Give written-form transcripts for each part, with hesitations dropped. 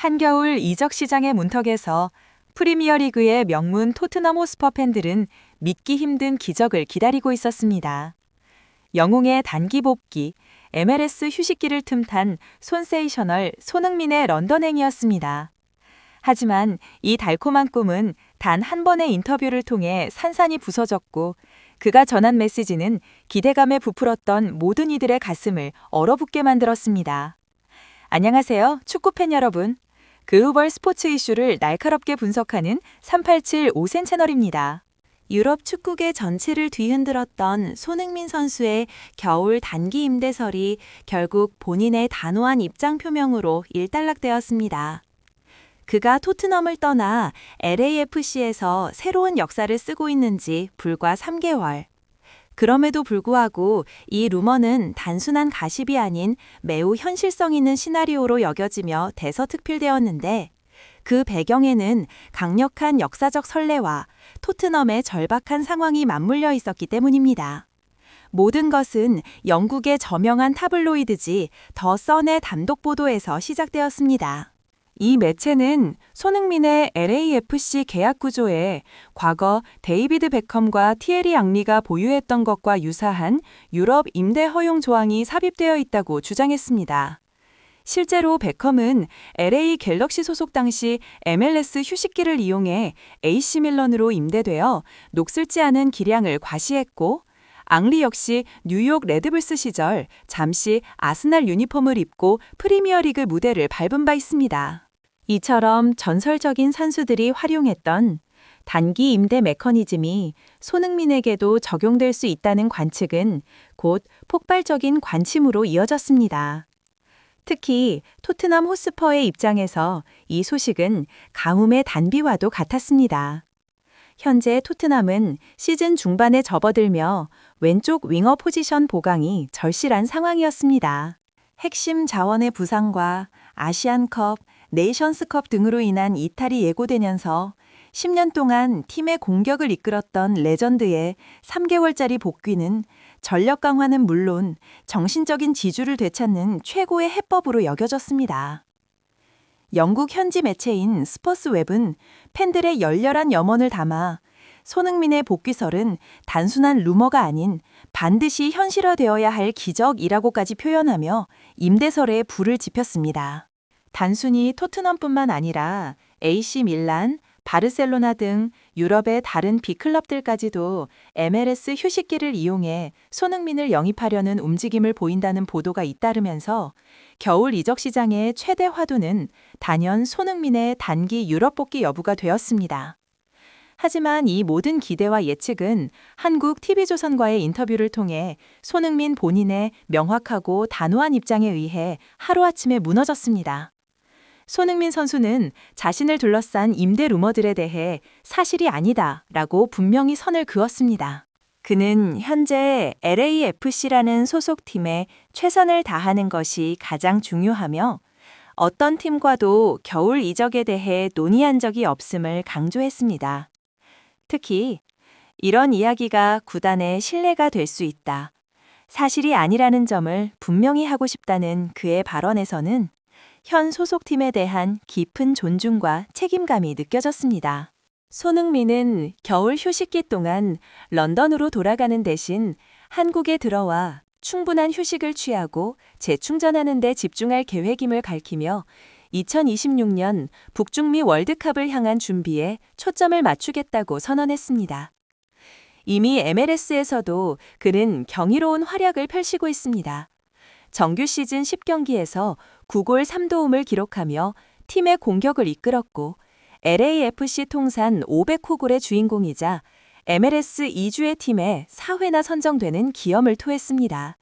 한겨울 이적 시장의 문턱에서 프리미어리그의 명문 토트넘 호스퍼 팬들은 믿기 힘든 기적을 기다리고 있었습니다. 영웅의 단기 복귀, MLS 휴식기를 틈탄 손세이셔널 손흥민의 런던행이었습니다. 하지만 이 달콤한 꿈은 단 한 번의 인터뷰를 통해 산산이 부서졌고, 그가 전한 메시지는 기대감에 부풀었던 모든 이들의 가슴을 얼어붙게 만들었습니다. 안녕하세요, 축구팬 여러분. 글로벌 스포츠 이슈를 날카롭게 분석하는 387 오센 채널입니다. 유럽 축구계 전체를 뒤흔들었던 손흥민 선수의 겨울 단기 임대설이 결국 본인의 단호한 입장 표명으로 일단락되었습니다. 그가 토트넘을 떠나 LAFC에서 새로운 역사를 쓰고 있는지 불과 3개월. 그럼에도 불구하고 이 루머는 단순한 가십이 아닌 매우 현실성 있는 시나리오로 여겨지며 대서특필되었는데, 그 배경에는 강력한 역사적 선례와 토트넘의 절박한 상황이 맞물려 있었기 때문입니다. 모든 것은 영국의 저명한 타블로이드지 더 선의 단독 보도에서 시작되었습니다. 이 매체는 손흥민의 LAFC 계약 구조에 과거 데이비드 베컴과 티에리 앙리가 보유했던 것과 유사한 유럽 임대 허용 조항이 삽입되어 있다고 주장했습니다. 실제로 베컴은 LA 갤럭시 소속 당시 MLS 휴식기를 이용해 AC 밀런으로 임대되어 녹슬지 않은 기량을 과시했고, 앙리 역시 뉴욕 레드불스 시절 잠시 아스날 유니폼을 입고 프리미어리그 무대를 밟은 바 있습니다. 이처럼 전설적인 선수들이 활용했던 단기 임대 메커니즘이 손흥민에게도 적용될 수 있다는 관측은 곧 폭발적인 관심으로 이어졌습니다. 특히 토트넘 호스퍼의 입장에서 이 소식은 가뭄의 단비와도 같았습니다. 현재 토트넘은 시즌 중반에 접어들며 왼쪽 윙어 포지션 보강이 절실한 상황이었습니다. 핵심 자원의 부상과 아시안컵, 네이션스컵 등으로 인한 이탈이 예고되면서 10년 동안 팀의 공격을 이끌었던 레전드의 3개월짜리 복귀는 전력 강화는 물론 정신적인 지주를 되찾는 최고의 해법으로 여겨졌습니다. 영국 현지 매체인 스퍼스웹은 팬들의 열렬한 염원을 담아 손흥민의 복귀설은 단순한 루머가 아닌 반드시 현실화되어야 할 기적이라고까지 표현하며 임대설에 불을 지폈습니다. 단순히 토트넘뿐만 아니라 AC 밀란, 바르셀로나 등 유럽의 다른 B클럽들까지도 MLS 휴식기를 이용해 손흥민을 영입하려는 움직임을 보인다는 보도가 잇따르면서 겨울 이적 시장의 최대 화두는 단연 손흥민의 단기 유럽 복귀 여부가 되었습니다. 하지만 이 모든 기대와 예측은 한국 TV조선과의 인터뷰를 통해 손흥민 본인의 명확하고 단호한 입장에 의해 하루아침에 무너졌습니다. 손흥민 선수는 자신을 둘러싼 임대 루머들에 대해 사실이 아니다라고 분명히 선을 그었습니다. 그는 현재 LAFC라는 소속팀에 최선을 다하는 것이 가장 중요하며, 어떤 팀과도 겨울 이적에 대해 논의한 적이 없음을 강조했습니다. 특히 이런 이야기가 구단의 신뢰가 될 수 있다, 사실이 아니라는 점을 분명히 하고 싶다는 그의 발언에서는 현 소속팀에 대한 깊은 존중과 책임감이 느껴졌습니다. 손흥민은 겨울 휴식기 동안 런던으로 돌아가는 대신 한국에 들어와 충분한 휴식을 취하고 재충전하는 데 집중할 계획임을 밝히며 2026년 북중미 월드컵을 향한 준비에 초점을 맞추겠다고 선언했습니다. 이미 MLS에서도 그는 경이로운 활약을 펼치고 있습니다. 정규 시즌 10경기에서 9골 3도움을 기록하며 팀의 공격을 이끌었고, LAFC 통산 500호골의 주인공이자 MLS 2주의 팀에 4회나 선정되는 기염을 토했습니다.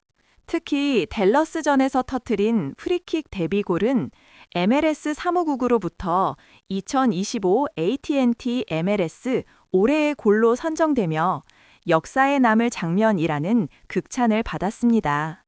특히 댈러스전에서 터뜨린 프리킥 데뷔골은 MLS 사무국으로부터 2025 AT&T MLS 올해의 골로 선정되며 역사에 남을 장면이라는 극찬을 받았습니다.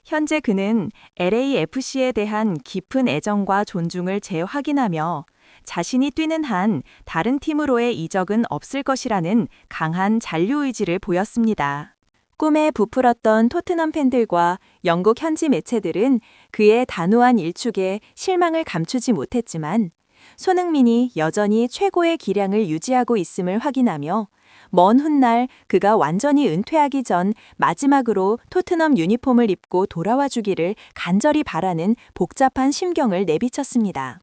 현재 그는 LAFC에 대한 깊은 애정과 존중을 재확인하며 자신이 뛰는 한 다른 팀으로의 이적은 없을 것이라는 강한 잔류의지를 보였습니다. 꿈에 부풀었던 토트넘 팬들과 영국 현지 매체들은 그의 단호한 일축에 실망을 감추지 못했지만 손흥민이 여전히 최고의 기량을 유지하고 있음을 확인하며 먼 훗날 그가 완전히 은퇴하기 전 마지막으로 토트넘 유니폼을 입고 돌아와 주기를 간절히 바라는 복잡한 심경을 내비쳤습니다.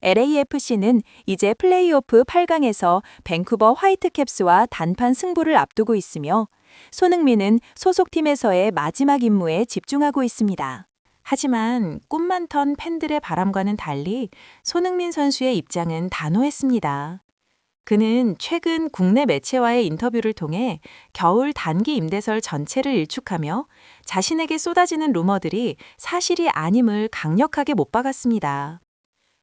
LAFC는 이제 플레이오프 8강에서 밴쿠버 화이트캡스와 단판 승부를 앞두고 있으며 손흥민은 소속팀에서의 마지막 임무에 집중하고 있습니다. 하지만 꿈 많던 팬들의 바람과는 달리 손흥민 선수의 입장은 단호했습니다. 그는 최근 국내 매체와의 인터뷰를 통해 겨울 단기 임대설 전체를 일축하며 자신에게 쏟아지는 루머들이 사실이 아님을 강력하게 못 박았습니다.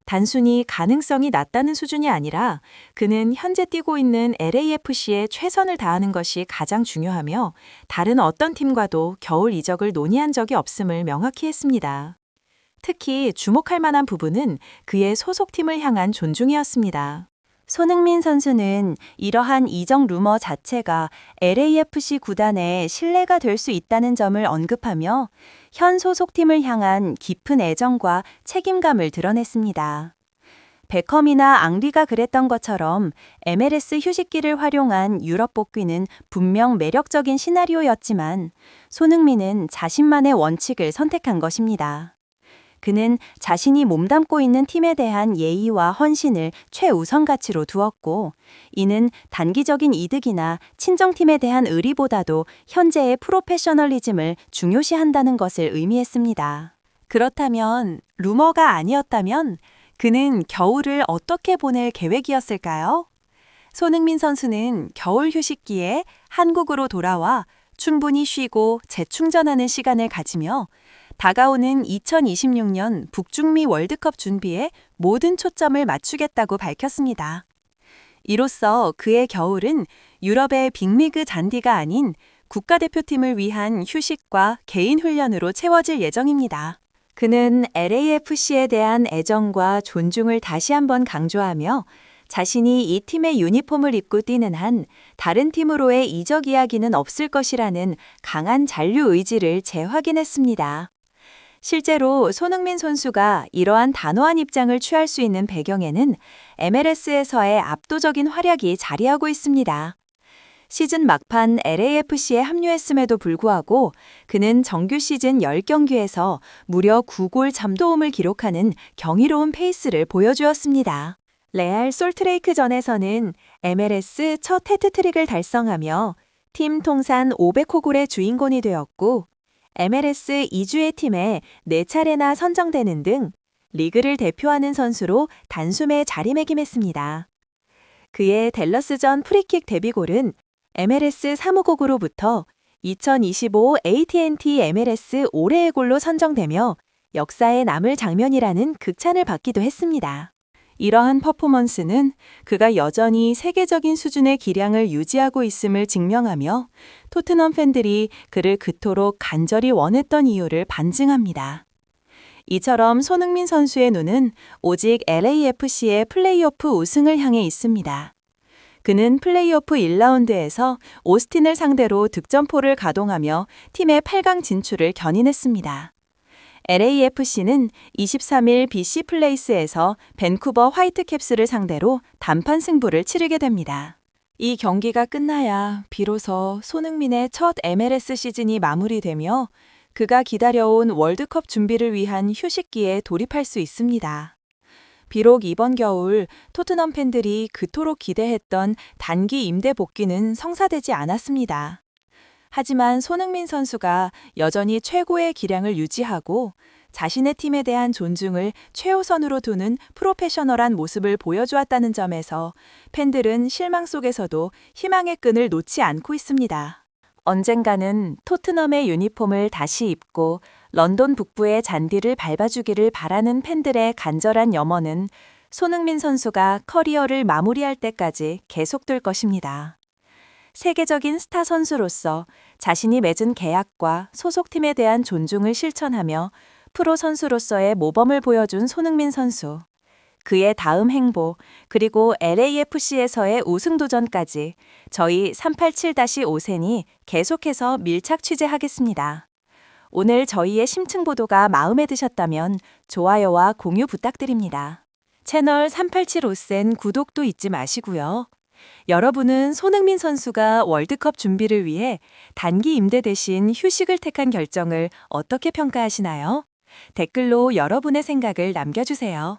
단순히 가능성이 낮다는 수준이 아니라 그는 현재 뛰고 있는 LAFC에 최선을 다하는 것이 가장 중요하며 다른 어떤 팀과도 겨울 이적을 논의한 적이 없음을 명확히 했습니다. 특히 주목할 만한 부분은 그의 소속팀을 향한 존중이었습니다. 손흥민 선수는 이러한 이적 루머 자체가 LAFC 구단에 신뢰가 될 수 있다는 점을 언급하며 현 소속팀을 향한 깊은 애정과 책임감을 드러냈습니다. 베컴이나 앙리가 그랬던 것처럼 MLS 휴식기를 활용한 유럽 복귀는 분명 매력적인 시나리오였지만 손흥민은 자신만의 원칙을 선택한 것입니다. 그는 자신이 몸담고 있는 팀에 대한 예의와 헌신을 최우선 가치로 두었고, 이는 단기적인 이득이나 친정팀에 대한 의리보다도 현재의 프로페셔널리즘을 중요시한다는 것을 의미했습니다. 그렇다면 루머가 아니었다면 그는 겨울을 어떻게 보낼 계획이었을까요? 손흥민 선수는 겨울 휴식기에 한국으로 돌아와 충분히 쉬고 재충전하는 시간을 가지며 다가오는 2026년 북중미 월드컵 준비에 모든 초점을 맞추겠다고 밝혔습니다. 이로써 그의 겨울은 유럽의 빅리그 잔디가 아닌 국가대표팀을 위한 휴식과 개인 훈련으로 채워질 예정입니다. 그는 LAFC에 대한 애정과 존중을 다시 한번 강조하며 자신이 이 팀의 유니폼을 입고 뛰는 한 다른 팀으로의 이적 이야기는 없을 것이라는 강한 잔류 의지를 재확인했습니다. 실제로 손흥민 선수가 이러한 단호한 입장을 취할 수 있는 배경에는 MLS에서의 압도적인 활약이 자리하고 있습니다. 시즌 막판 LAFC에 합류했음에도 불구하고 그는 정규 시즌 10경기에서 무려 9골 잠도움을 기록하는 경이로운 페이스를 보여주었습니다. 레알 솔트레이크전에서는 MLS 첫 해트트릭을 달성하며 팀 통산 500호골의 주인공이 되었고 MLS 2주의 팀에 4차례나 선정되는 등 리그를 대표하는 선수로 단숨에 자리매김했습니다. 그의 댈러스전 프리킥 데뷔골은 MLS 사무국으로부터 2025 AT&T MLS 올해의 골로 선정되며 역사에 남을 장면이라는 극찬을 받기도 했습니다. 이러한 퍼포먼스는 그가 여전히 세계적인 수준의 기량을 유지하고 있음을 증명하며 토트넘 팬들이 그를 그토록 간절히 원했던 이유를 반증합니다. 이처럼 손흥민 선수의 눈은 오직 LAFC의 플레이오프 우승을 향해 있습니다. 그는 플레이오프 1라운드에서 오스틴을 상대로 득점포를 가동하며 팀의 8강 진출을 견인했습니다. LAFC는 23일 BC 플레이스에서 밴쿠버 화이트캡스를 상대로 단판 승부를 치르게 됩니다. 이 경기가 끝나야 비로소 손흥민의 첫 MLS 시즌이 마무리되며 그가 기다려온 월드컵 준비를 위한 휴식기에 돌입할 수 있습니다. 비록 이번 겨울 토트넘 팬들이 그토록 기대했던 단기 임대 복귀는 성사되지 않았습니다. 하지만 손흥민 선수가 여전히 최고의 기량을 유지하고 자신의 팀에 대한 존중을 최우선으로 두는 프로페셔널한 모습을 보여주었다는 점에서 팬들은 실망 속에서도 희망의 끈을 놓지 않고 있습니다. 언젠가는 토트넘의 유니폼을 다시 입고 런던 북부의 잔디를 밟아주기를 바라는 팬들의 간절한 염원은 손흥민 선수가 커리어를 마무리할 때까지 계속될 것입니다. 세계적인 스타 선수로서 자신이 맺은 계약과 소속팀에 대한 존중을 실천하며 프로 선수로서의 모범을 보여준 손흥민 선수. 그의 다음 행보, 그리고 LAFC에서의 우승 도전까지 저희 387-5센이 계속해서 밀착 취재하겠습니다. 오늘 저희의 심층 보도가 마음에 드셨다면 좋아요와 공유 부탁드립니다. 채널 387-5센 구독도 잊지 마시고요. 여러분은 손흥민 선수가 월드컵 준비를 위해 단기 임대 대신 휴식을 택한 결정을 어떻게 평가하시나요? 댓글로 여러분의 생각을 남겨주세요.